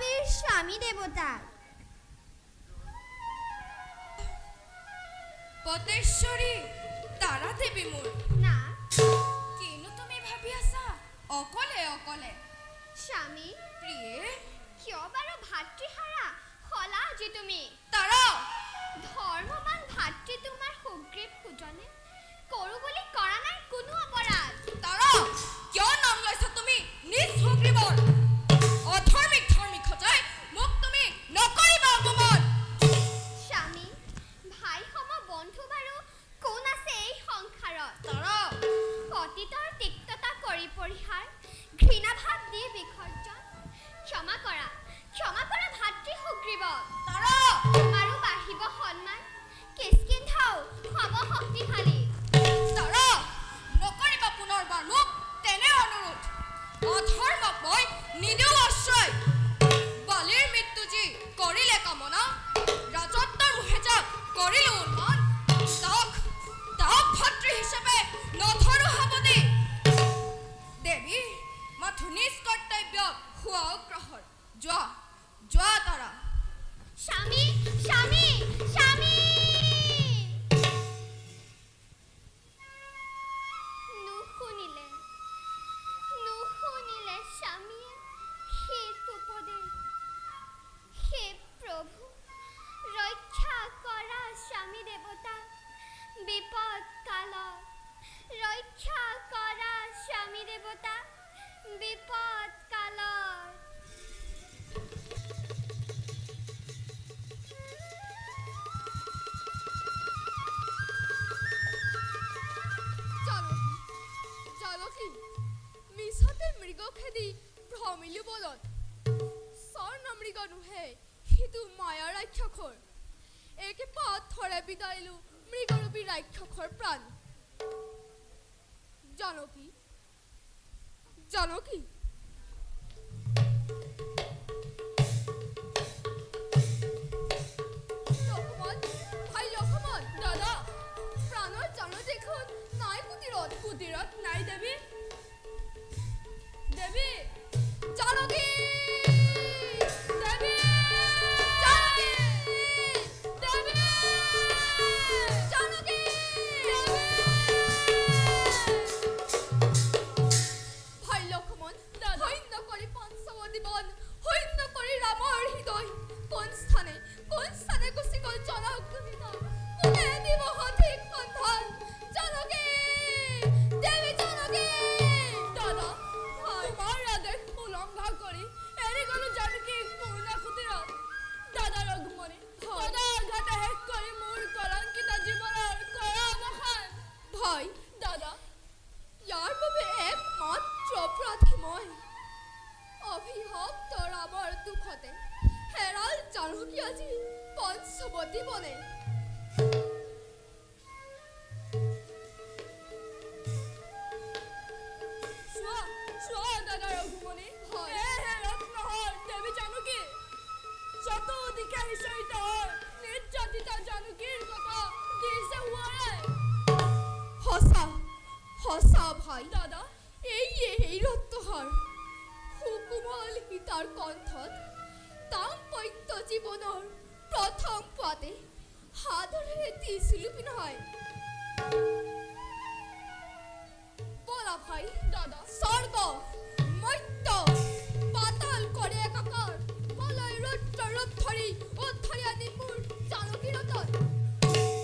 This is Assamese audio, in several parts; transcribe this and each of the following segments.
পৃথিবীৰ স্বামী দেৱতাক। পতেশ্বৰী তাৰা দেৱী মোৰ না কিনো তুমি ভাবি আছা অকলে অকলে? স্বামী প্ৰিয়ে কিয় বাৰু ভাতৃহাৰা হলা আজি তুমি? তাৰা ধৰ্মৱান ভাতৃ তোমাৰ সুগ্ৰীৱ সুজনে কৰো বুলি কৰা নাই কোনো অপৰাধ। তাৰা কিয় নাম লৈছা তুমি নিজ সুগ্ৰীৱৰ? অধৰ্মিক ধৰ্মিক সজাই মোক তুমি নকৰিবা অপমান। স্বামী ভাই সম বন্ধু বাৰু কোন আছে এই সংসাৰত? তাৰা অতীতৰ তিক্ততা কৰি পৰিহাৰ ঘৃণা ভাৱ দি বিসৰ্জন ক্ষমা কৰা ভাতৃ সুগ্ৰীৱক। তাৰা তোমাৰো বাঢ়িব সন্মান কিষ্কিন্ধাও হব শক্তিশালী। তাৰা নকৰিবা পুনৰবাৰ মোক তেনে অনুৰোধ। অধৰ্মক মই নিদিওঁ আশ্ৰয়। বালিৰ মৃত্যু যি কৰিলে কামনা ৰাজত্বৰ মোহে যাক কৰিলো উন্মান তাক ভাতৃ হিচাপে নধৰো সাৱধি। দেৱী মাথো নিজ কৰ্তব্য হোৱা অগ্ৰসৰ। যোৱা তাৰা। স্বামী স্বামী স্বামী নুশুনিলে স্বামীয়ে সেইটো উপদেশ। হে প্ৰভু ৰক্ষা কৰা স্বামী দেৱতা বিপদ কালত। ৰক্ষা কৰা স্বামী দেৱতা বিপদ কালত। জালকী মিছতে মৃগ খেদি ভ্ৰমিলো বলত। স্বৰ্ণ মৃগ নুহে সিটো মায়া ৰাক্ষসৰ। একে পাথৰে বিদাইলো মৃগৰূপী ৰাক্ষসৰ প্ৰাণ। জানকী লক্ষ্মণ দাদা প্ৰাণৰ জানো দেখোন নাই কুটিৰত নাই দেৱী জানকী আজি পঞ্চৱতী বনে। চোৱা দাদা ৰঘুমণি ৰত্নহৰ দেৱী জানকী চতুৰ্দিশে সিঁচৰিত নিৰ্যাতিতা জানকীৰ কথা দিছে সোঁৱৰাই। সঁচা ভাই দাদা এই ৰত্নহাৰ সুকোমল সীতাৰ কণ্ঠত দাম্পত্য জীৱনৰ প্ৰথম পাতে সাদৰেৰে দিছিলো নহয়। বলা ভাই দাদা স্বৰ্গ মৰ্ত্য পাতাল কৰে একাকাৰ। বলাই ৰুদ্ৰ ৰূপ ধৰি উদ্ধাৰি আনি মোৰ জানকী ৰতন।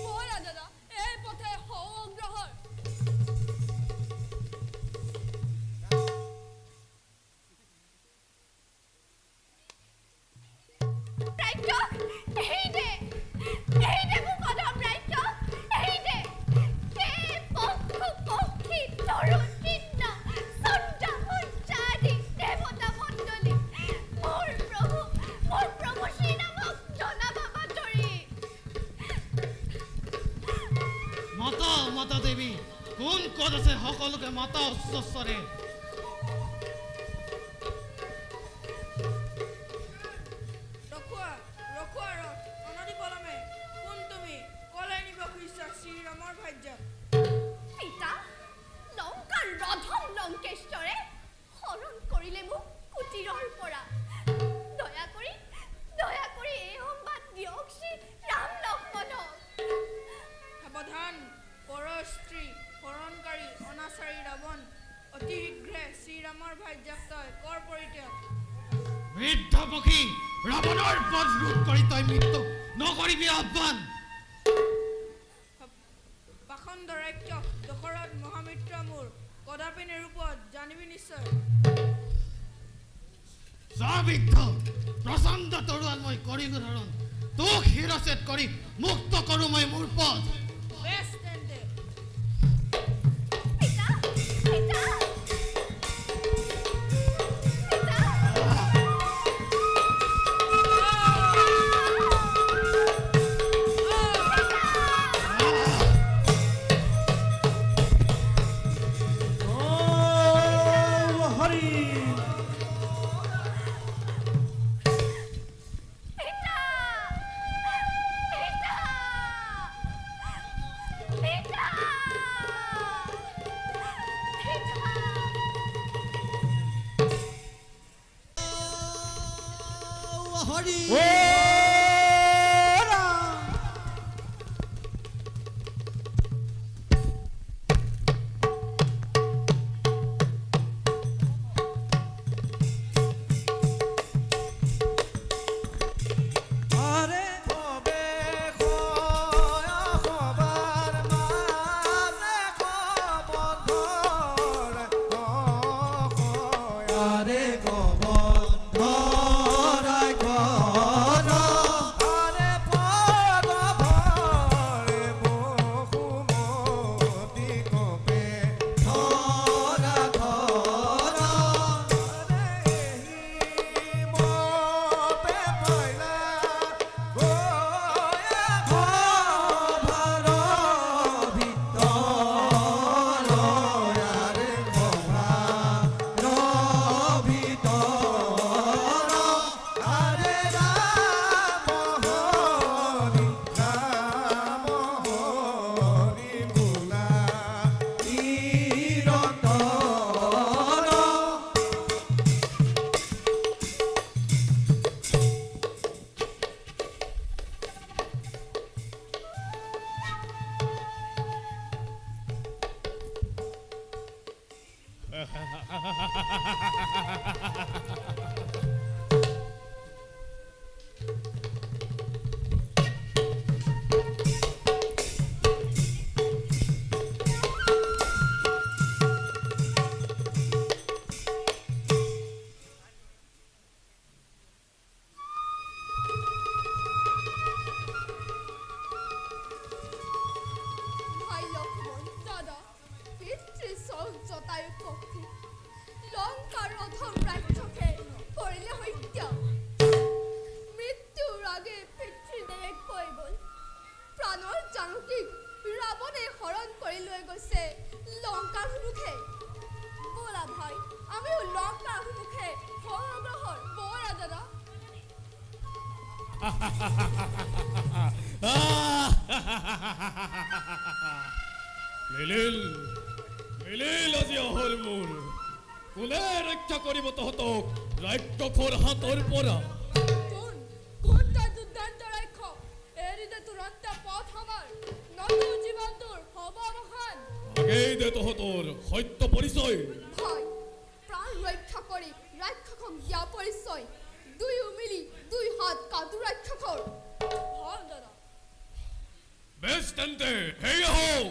বলা দাদা এই পথে হওঁ অগ্ৰসৰ। মাতা দেৱী কোন ক'ত আছে সকলোকে মাতা উচ্চস্বৰে। পিতা লংকাৰ ৰধম লংকেশ্বৰে হৰণ কৰিলে মোক কুটিৰৰ পৰা। দয়া স্ত্ৰী হৰণকাৰী অনাচাৰী ৰাৱণ অতি শীঘ্ৰে শ্ৰীৰামৰ ভাৰ্যাক তই কৰ পৰিত্যাগ বৃদ্ধ পক্ষী ৰাৱণৰ বধ ৰোধ কৰি তই মৃত্যু নকৰিবি আহ্বান পাখণ্ড ৰাক্ষস দশৰথ মহামিত্ৰ মোৰ কদাপি নিৰূপত জানিবি নিশ্চয় যা বৃদ্ধ প্ৰচণ্ড তৰোৱাল মই কৰিলো ধৰণ তোক শিৰচ্ছেদ কৰি মুক্ত কৰো মই মোৰ পথ বেছ তেন্তে পিতা পিতা পিতা ভাই লক্ষ্মণ দাদা পিতৃ জটায়ু পক্ষী লংকাৰ অধম ৰাক্ষসে কৰিলে হত্যা মৃত্যুৰ আগে পিতৃ দেহ কৈ গ'ল প্ৰাণৰ জানকীক ৰাৱণে হৰণ কৰি লৈ গৈছে লংকাৰ অভিমুখে ব'লা ভাই আমিও লংকাৰ অভিমুখে সংগ্ৰহৰ ব'লা দাদা মিলিল মিলিল আজি অহল মোৰ কোনে ৰক্ষা কৰিব তহঁতক ৰাক্ষসৰ হাতৰ পৰা কোন তাৰ দুৰ্দান্ত ৰাক্ষস এৰি দে তুৰন্ত পথ আমাৰ নতু জীৱনটোৰ হ'ব অৱসান আগেই দে তহঁতৰ সত্য পৰিচয় ভাই প্ৰাণ ৰক্ষা কৰি ৰাক্ষসক দিয়া পৰিচয় দুয়ো মিলি দুই হাত কাটু ৰাক্ষসৰ হয় দাদা বেছ তেন্তে হেই আহক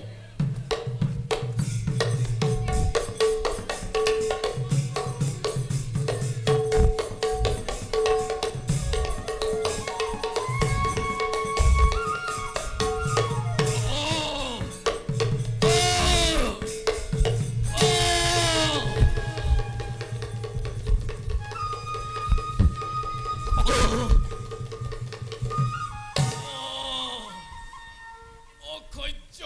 অক্ষয্য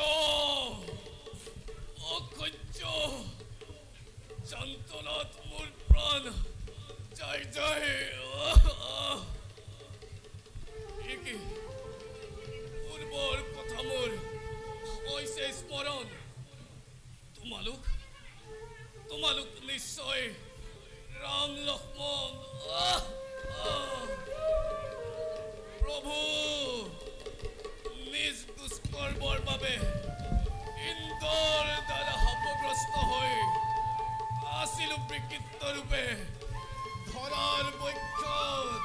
বিকৃত ৰূপে ধৰাৰ বক্ষত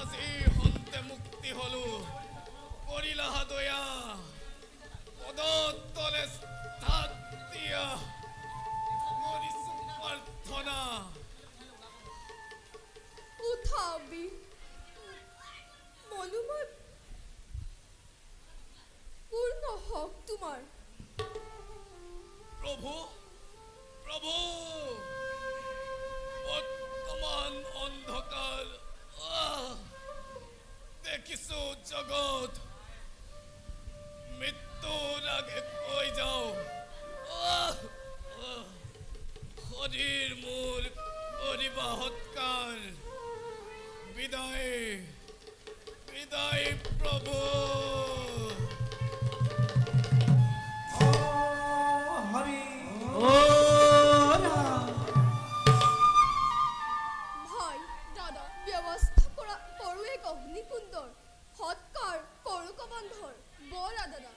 আজি হন্তে মুক্তি হলো কৰিলা দয়া পদতলে স্থান দিয়া কৰিছো প্ৰাৰ্থনা উঠাবি মনোমত পূৰ্ণ হওক তোমাৰ প্ৰভু প্ৰভু বৰ্তমান অন্ধকাৰ দেখিছো জগত মৃত্যুৰ আগে কৈ যাওঁ শৰীৰ মোৰ কৰিবা সৎকাৰ বিদায় বিদায় প্ৰভু ভাই দাদা ব্যৱস্থা কৰা কৰো এক অগ্নিকুণ্ডৰ সৎকাৰ কৰো কবন্ধৰ বৰা দাদা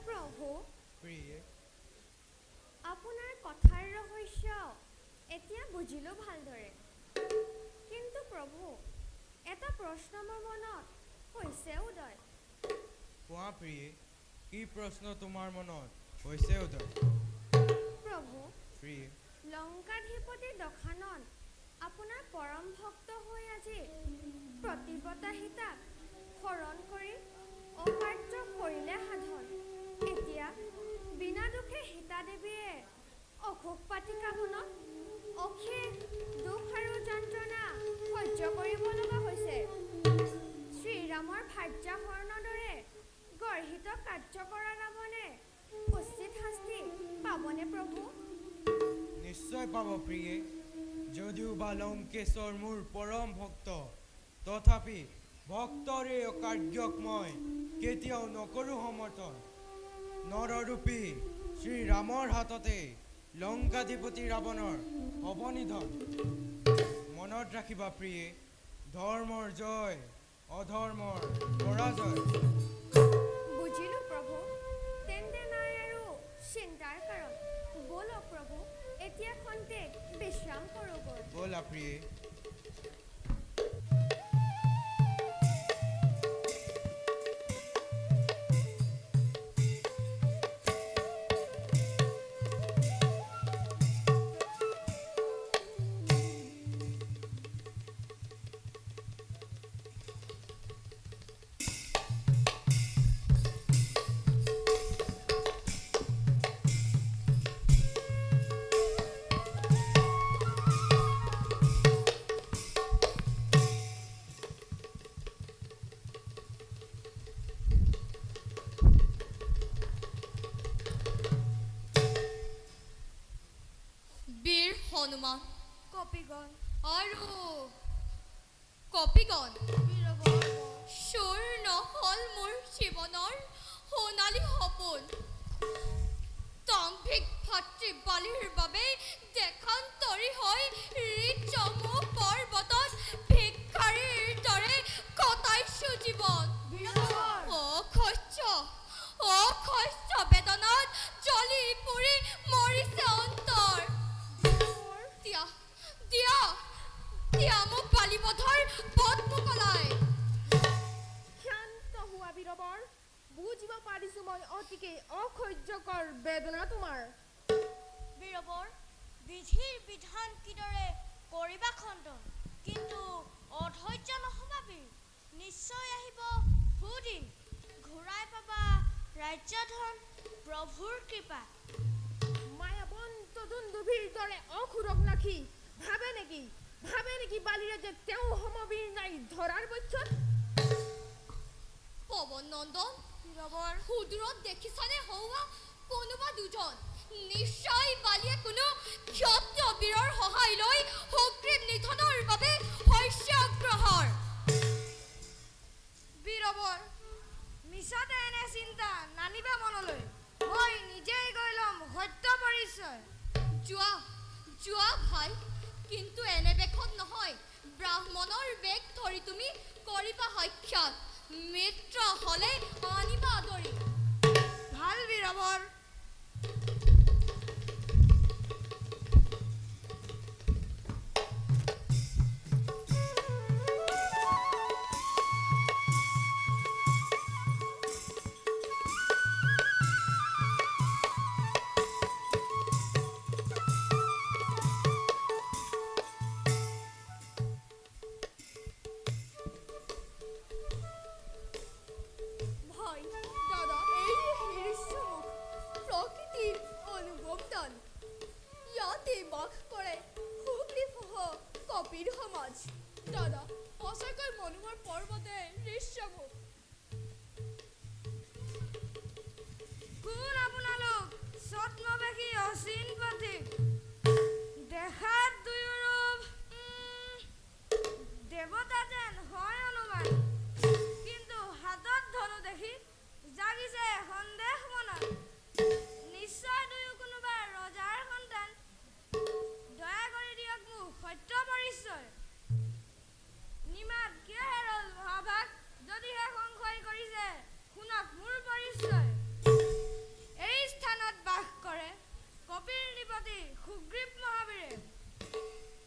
প্ৰভু প্ৰিয়ে আপোনাৰ কথাৰ ৰহস্য এতিয়া বুজিলোঁ ভালদৰে কিন্তু প্ৰভু এটা প্ৰশ্ন মোৰ মনত হৈছে উদয় কোৱা প্ৰিয়ে কি প্ৰশ্ন তোমাৰ মনত হৈছে উদয় প্ৰভু প্ৰিয়ে লংকাধিপতি দশানন আপোনাৰ পৰম ভক্ত হৈ আজি প্ৰতিব্ৰতা সীতাক শৰণ কৰি অকাৰ্য কৰিলে সাধন এতিয়া বিনা দুখে সীতা দেৱীয়ে অশোক পাতিকা বনত অশেষ দুখ আৰু যন্ত্ৰণা সহ্য কৰিব লগা হৈছে শ্ৰীৰামৰ ভাৰ্যা হৰণৰ দৰে গৰ্হিত কাৰ্য কৰা ৰাৱণে উচিত শাস্তি পাবনে প্ৰভু নিশ্চয় পাব প্ৰিয়ে যদিও বা লংকেশ্বৰ মোৰ পৰম ভক্ত তথাপি ভক্তৰ এই অকাৰ্যক মই কেতিয়াও নকৰোঁ সমৰ্থন নৰৰূপী শ্ৰীৰামৰ হাততে লংকাধিপতি ৰাৱণৰ হ'ব নিধন মনত ৰাখিবা প্ৰিয়ে ধৰ্মৰ জয় অধৰ্মৰ পৰাজয় বুজিলোঁ প্ৰভু তেন্তে নাই আৰু চিন্তাৰ কাৰণ ব'লক প্ৰভু এতিয়া খন্তেক বিশ্ৰাম কৰোঁগৈ ব'লা প্ৰিয়ে বীৰ হনুমান কপিগণ আৰু কপিগণ বীৰবৰ্গ চোৰ নহল মোৰ জীৱনৰ সোণালী সপোন দাম্ভিক ভাতৃ বালিৰ বাবে দেশান্তৰী হৈ ঋতসমূহ পৰ্বতত ভিক্ষাৰীৰ দৰে কটাইছো জীৱন অসহ্য বেদনাত জ্বলি পুৰি মৰিছে অন্তৰ দিয়া মোক বালিবধৰ পথ মোকলাই শান্ত হোৱা বীৰবৰ বুজিব পাৰিছো মই অতিকে অসহ্যকৰ বেদনা তোমাৰ বীৰবৰ বিধিৰ বিধান কিদৰে কৰিবা খণ্ডন কিন্তু অধৈৰ্য নহবা বীৰ নিশ্চয় আহিব সুদিন ঘূৰাই পাবা ৰাজ্যধন প্ৰভুৰ কৃপা মায়াবন্ত দুন্দুভীৰ দৰে অসুৰক নাখি ভাবে নেকি বালিৰে যে তেওঁ সমবীৰ নাই ধৰাৰ পক্ষত পৱন নন্দন সুদূৰত দেখিছানে হৌৱা কোনোবা দুজন নিশ্চয় বালিয়ে কোনো ক্ষত্ৰিয় বীৰৰ সহায় লৈ সুগ্ৰীৱ নিধনৰ বাবে চিন্তা নানিবা মনলৈ মই নিজেই গৈ ল'ম সত্য পৰিচয় যোৱা যোৱা ভাই কিন্তু এনে বেগত নহয় ব্ৰাহ্মণৰ বেগ ধৰি তুমি কৰিবা সাক্ষাৎ মিত্ৰ হ'লে আনিবা আদৰি ভাল বীৰবৰ ভাই দাদা এই হিৰিষ্যমুখ প্ৰকৃতিৰ অনুভৱদান ইয়াতে বাস কৰে সুগ্ৰীৱসহ কপিৰ সমাজ দাদা সঁচাকৈ মনোহৰ পৰ্বতে ঋষ্যমুখ কোন আপোনালোক ছদ্মবেশী অচিন পথিক দেখাত দুয়োৰূপ দেৱতা যেন হয় অনুমান কিন্তু হাতত ধনু দেখি জাগিছে সন্দেহ মনত নিশ্চয় দুয়ো কোনোবা ৰজাৰ সন্তান দয়া কৰি দিয়ক মোক সত্য পৰিচয় নিমাত কিয় হেৰল মহাভাগ যদিহে সংশয় কৰিছে শুনক মোৰ পৰিচয় এই স্থানত বাস কৰে কপিৰ নৃপতি সুগ্ৰীৱ মহাবীৰে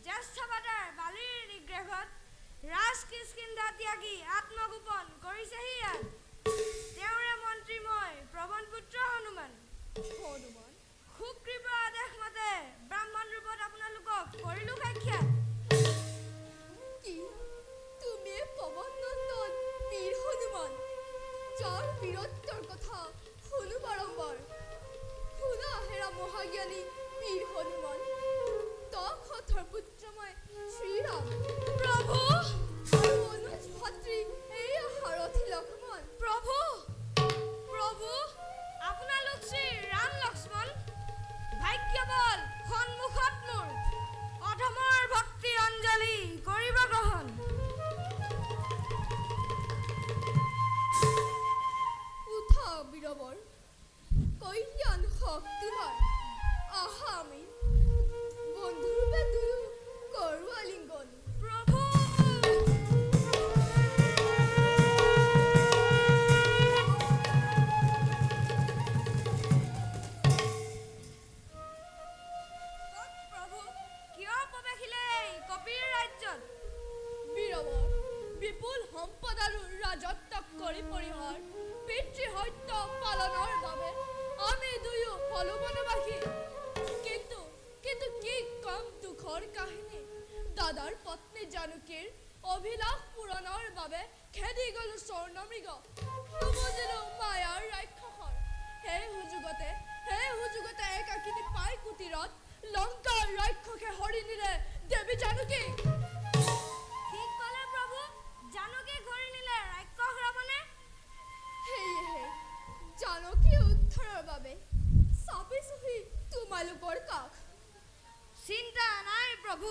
জ্যেষ্ঠ ভাতাৰ বালিৰ নিগ্ৰহত ৰাজ কিষ্কিন্ধা ত্যাগী আত্মগোপন কৰিছেহি ইয়াত তেওঁৰে মন্ত্ৰী মই প্ৰবন পুত্ৰ হনুমান সুগ্ৰীৱৰ আদেশ মতে ব্ৰাহ্মণ ৰূপত আপোনালোকক কৰিলো সাক্ষাৎ কি তুমি পৱন নন্দন বীৰ হনুমান যাৰ বীৰত্বৰ কথা শুনো বাৰম্বাৰ শুনা হেৰা মহাজ্ঞানী বীৰ হনুমান দশৰথৰ পুত্ৰ মই শ্ৰীৰাম প্ৰভু আৰু অনুজ ভাতৃ এয়া সাৰথি লক্ষ্মণ প্ৰভু প্ৰভু আপোনালোক শ্ৰী ৰাম লক্ষ্মণ ভাগ্যবল সন্মুখত মোৰ অধমৰ ভক্তি অঞ্জলি কৰিব গ্ৰহণ উঠা বীৰবৰ কল্যাণ শক্তিমান আহা আমি বন্ধুৰূপে দুয়ো কৰো আলিংগন প্ৰভু প্ৰভু কিয় প্ৰৱেশিলে এই কপিৰ ৰাজ্যত বীৰবৰ বিপুল সম্পদ আৰু ৰাজত্ব কৰি পৰিহাৰ পিতৃ সত্য পালনৰ বাবে আমি দুয়ো হলো বনবাসী কিন্তু কিন্তু কি কম দুখৰ কাহিনী দাদাৰ পত্নী জানকীৰ অভিলাষ পূৰণৰ বাবে খেদি গলো স্বৰ্ণমৃগ নুবুজিলো মায়াৰ ৰাক্ষসৰ সেই সুযোগতে একাকিনী পাই কুটিৰত লংকাৰ ৰাক্ষসে হৰি নিলে দেৱী জানকী ঠিক ক'লে প্ৰভু জানকী ঘূৰি নিলে ৰাক্ষস ৰাৱণে সেয়েহে জানকী উদ্ধাৰৰ বাবে চাপিছোহি তোমালোকৰ কাষ চিন্তা নাই প্ৰভু